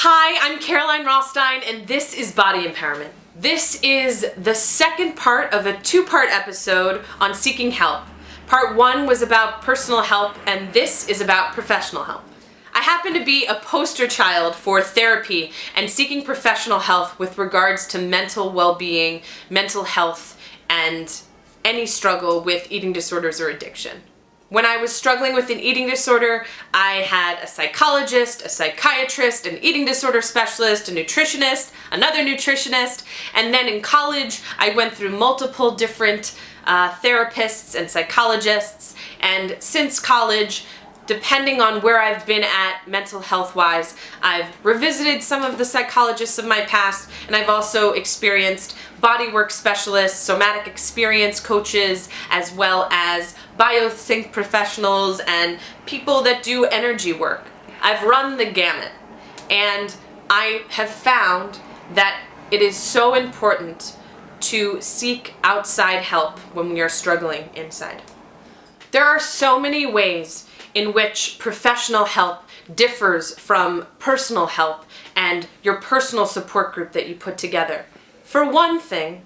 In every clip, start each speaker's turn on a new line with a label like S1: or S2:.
S1: Hi, I'm Caroline Rothstein, and this is Body Empowerment. This is the second part of a two-part episode on seeking help. Part one was about personal help, and this is about professional help. I happen to be a poster child for therapy and seeking professional help with regards to mental well-being, mental health, and any struggle with eating disorders or addiction. When I was struggling with an eating disorder, I had a psychologist, a psychiatrist, an eating disorder specialist, a nutritionist, another nutritionist, and then in college, I went through multiple different therapists and psychologists, and since college, depending on where I've been at mental health-wise, I've revisited some of the psychologists of my past, and I've also experienced bodywork specialists, somatic experience coaches, as well as biosync professionals and people that do energy work. I've run the gamut, and I have found that it is so important to seek outside help when we are struggling inside. There are so many ways in which professional help differs from personal help and your personal support group that you put together. For one thing,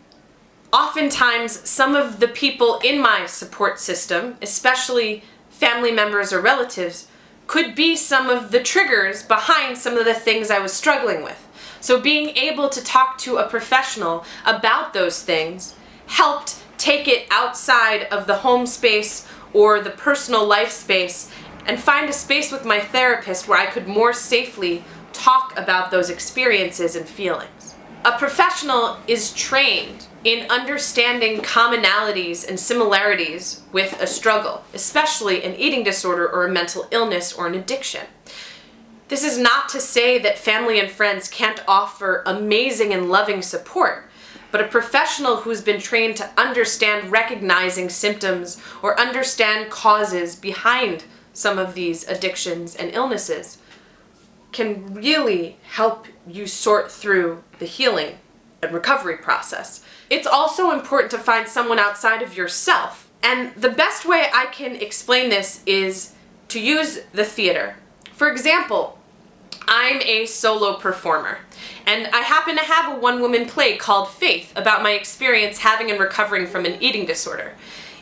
S1: oftentimes some of the people in my support system, especially family members or relatives, could be some of the triggers behind some of the things I was struggling with. So being able to talk to a professional about those things helped take it outside of the home space or the personal life space and find a space with my therapist where I could more safely talk about those experiences and feelings. A professional is trained in understanding commonalities and similarities with a struggle, especially an eating disorder or a mental illness or an addiction. This is not to say that family and friends can't offer amazing and loving support, but a professional who's been trained to understand recognizing symptoms or understand causes behind some of these addictions and illnesses can really help you sort through the healing and recovery process. It's also important to find someone outside of yourself. And the best way I can explain this is to use the theater. For example, I'm a solo performer, and I happen to have a one-woman play called Faith about my experience having and recovering from an eating disorder.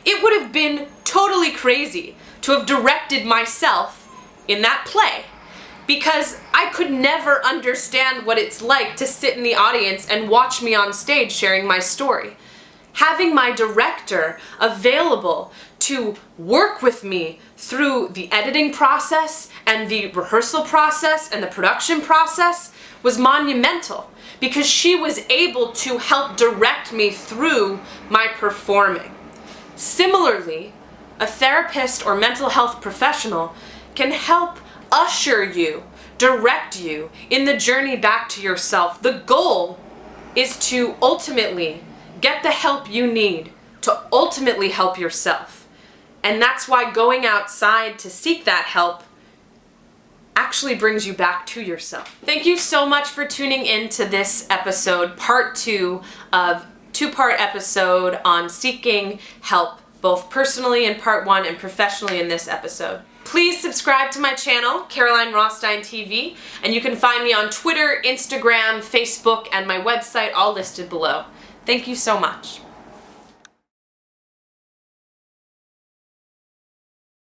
S1: It would have been totally crazy to have directed myself in that play, because I could never understand what it's like to sit in the audience and watch me on stage sharing my story. Having my director available to work with me through the editing process and the rehearsal process and the production process was monumental, because she was able to help direct me through my performing. Similarly, a therapist or mental health professional can help usher you, direct you in the journey back to yourself. The goal is to ultimately get the help you need to ultimately help yourself. And that's why going outside to seek that help actually brings you back to yourself. Thank you so much for tuning in to this episode, part two of two-part episode on seeking help, both personally in part one and professionally in this episode. Please subscribe to my channel, Caroline Rothstein TV, and you can find me on Twitter, Instagram, Facebook, and my website, all listed below. Thank you so much.